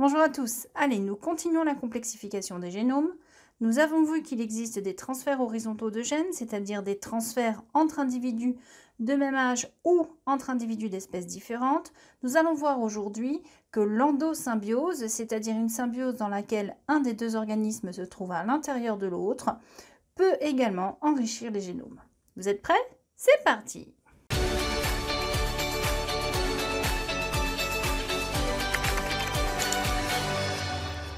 Bonjour à tous. Allez, nous continuons la complexification des génomes. Nous avons vu qu'il existe des transferts horizontaux de gènes, c'est-à-dire des transferts entre individus de même âge ou entre individus d'espèces différentes. Nous allons voir aujourd'hui que l'endosymbiose, c'est-à-dire une symbiose dans laquelle un des deux organismes se trouve à l'intérieur de l'autre, peut également enrichir les génomes. Vous êtes prêts? C'est parti!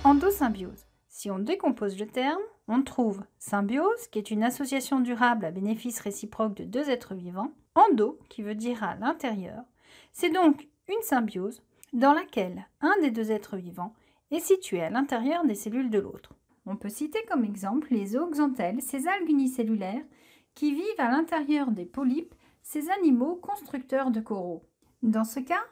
Endosymbiose. Si on décompose le terme, on trouve symbiose, qui est une association durable à bénéfice réciproque de deux êtres vivants. Endo, qui veut dire à l'intérieur. C'est donc une symbiose dans laquelle un des deux êtres vivants est situé à l'intérieur des cellules de l'autre. On peut citer comme exemple les zooxanthelles, ces algues unicellulaires qui vivent à l'intérieur des polypes, ces animaux constructeurs de coraux. Dans ce cas,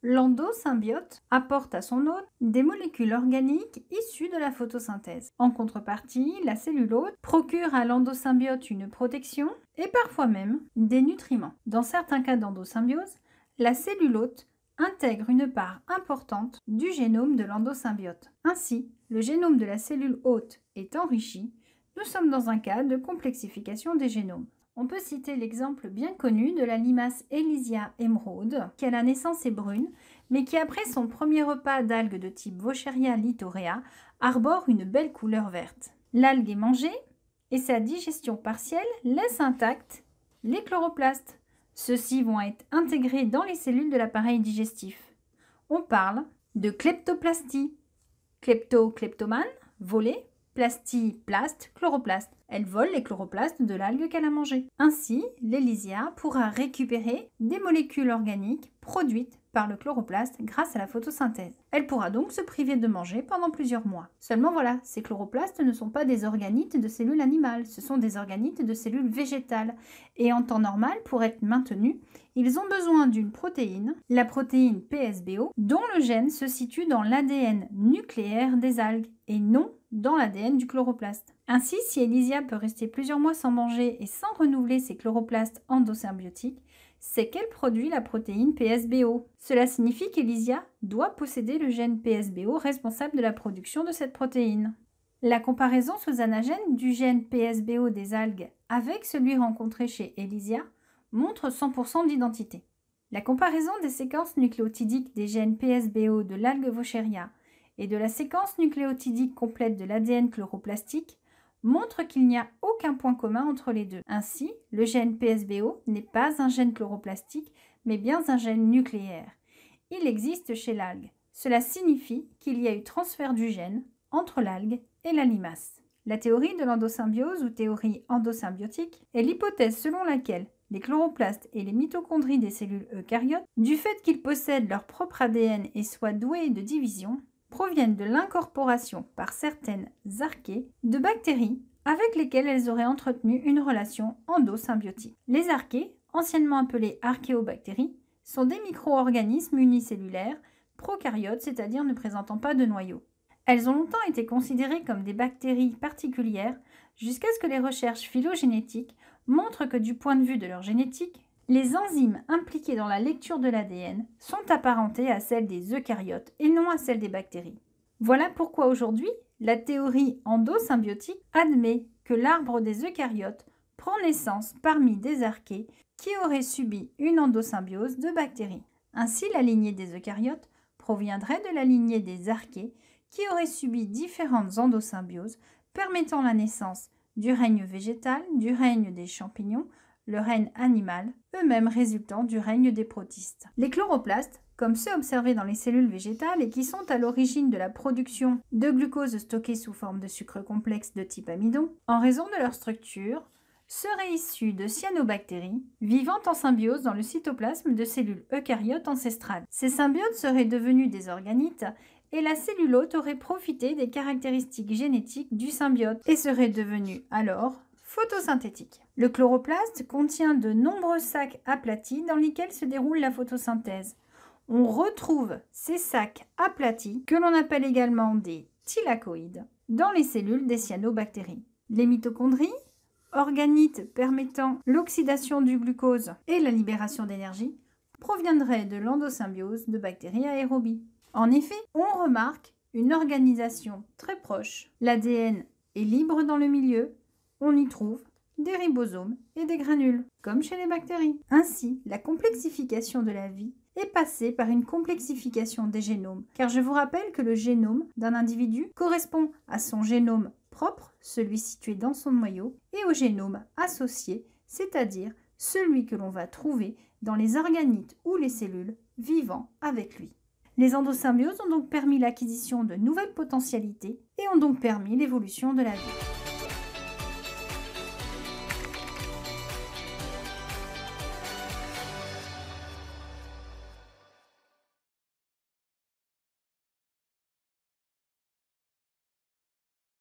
l'endosymbiote apporte à son hôte des molécules organiques issues de la photosynthèse. En contrepartie, la cellule hôte procure à l'endosymbiote une protection et parfois même des nutriments. Dans certains cas d'endosymbiose, la cellule hôte intègre une part importante du génome de l'endosymbiote. Ainsi, le génome de la cellule hôte est enrichi. Nous sommes dans un cas de complexification des génomes. On peut citer l'exemple bien connu de la limace Elysia émeraude, qui à la naissance est brune, mais qui après son premier repas d'algues de type Vaucheria littorea arbore une belle couleur verte. L'algue est mangée et sa digestion partielle laisse intacts les chloroplastes. Ceux-ci vont être intégrés dans les cellules de l'appareil digestif. On parle de kleptoplastie. Klepto, kleptomane, voler. Plastie, plaste, chloroplaste. Elle vole les chloroplastes de l'algue qu'elle a mangée. Ainsi, l'Elysia pourra récupérer des molécules organiques produites par le chloroplaste grâce à la photosynthèse. Elle pourra donc se priver de manger pendant plusieurs mois. Seulement voilà, ces chloroplastes ne sont pas des organites de cellules animales, ce sont des organites de cellules végétales. Et en temps normal, pour être maintenus, ils ont besoin d'une protéine, la protéine PSBO, dont le gène se situe dans l'ADN nucléaire des algues et non dans l'ADN du chloroplaste. Ainsi, si Elysia peut rester plusieurs mois sans manger et sans renouveler ses chloroplastes endosymbiotiques, c'est qu'elle produit la protéine PSBO. Cela signifie qu'Elysia doit posséder le gène PSBO responsable de la production de cette protéine. La comparaison sous anagène du gène PSBO des algues avec celui rencontré chez Elysia montre 100% d'identité. La comparaison des séquences nucléotidiques des gènes PSBO de l'algue Vaucheria et de la séquence nucléotidique complète de l'ADN chloroplastique montre qu'il n'y a aucun point commun entre les deux. Ainsi, le gène PSBO n'est pas un gène chloroplastique, mais bien un gène nucléaire. Il existe chez l'algue. Cela signifie qu'il y a eu transfert du gène entre l'algue et la limace. La théorie de l'endosymbiose ou théorie endosymbiotique est l'hypothèse selon laquelle les chloroplastes et les mitochondries des cellules eucaryotes, du fait qu'ils possèdent leur propre ADN et soient doués de division, proviennent de l'incorporation par certaines archées de bactéries avec lesquelles elles auraient entretenu une relation endosymbiotique. Les archées, anciennement appelées archéobactéries, sont des micro-organismes unicellulaires, prokaryotes, c'est-à-dire ne présentant pas de noyau. Elles ont longtemps été considérées comme des bactéries particulières jusqu'à ce que les recherches phylogénétiques montrent que du point de vue de leur génétique, les enzymes impliquées dans la lecture de l'ADN sont apparentées à celles des eucaryotes et non à celles des bactéries. Voilà pourquoi aujourd'hui, la théorie endosymbiotique admet que l'arbre des eucaryotes prend naissance parmi des archées qui auraient subi une endosymbiose de bactéries. Ainsi, la lignée des eucaryotes proviendrait de la lignée des archées qui auraient subi différentes endosymbioses permettant la naissance du règne végétal, du règne des champignons, le règne animal, eux-mêmes résultant du règne des protistes. Les chloroplastes, comme ceux observés dans les cellules végétales et qui sont à l'origine de la production de glucose stockée sous forme de sucre complexe de type amidon, en raison de leur structure, seraient issus de cyanobactéries vivant en symbiose dans le cytoplasme de cellules eucaryotes ancestrales. Ces symbiotes seraient devenus des organites et la cellule hôte aurait profité des caractéristiques génétiques du symbiote et serait devenue alors photosynthétique. Le chloroplaste contient de nombreux sacs aplatis dans lesquels se déroule la photosynthèse. On retrouve ces sacs aplatis, que l'on appelle également des thylakoïdes, dans les cellules des cyanobactéries. Les mitochondries, organites permettant l'oxydation du glucose et la libération d'énergie, proviendraient de l'endosymbiose de bactéries aérobies. En effet, on remarque une organisation très proche. L'ADN est libre dans le milieu, on y trouve des ribosomes et des granules, comme chez les bactéries. Ainsi, la complexification de la vie est passée par une complexification des génomes, car je vous rappelle que le génome d'un individu correspond à son génome propre, celui situé dans son noyau, et au génome associé, c'est-à-dire celui que l'on va trouver dans les organites ou les cellules vivant avec lui. Les endosymbioses ont donc permis l'acquisition de nouvelles potentialités et ont donc permis l'évolution de la vie.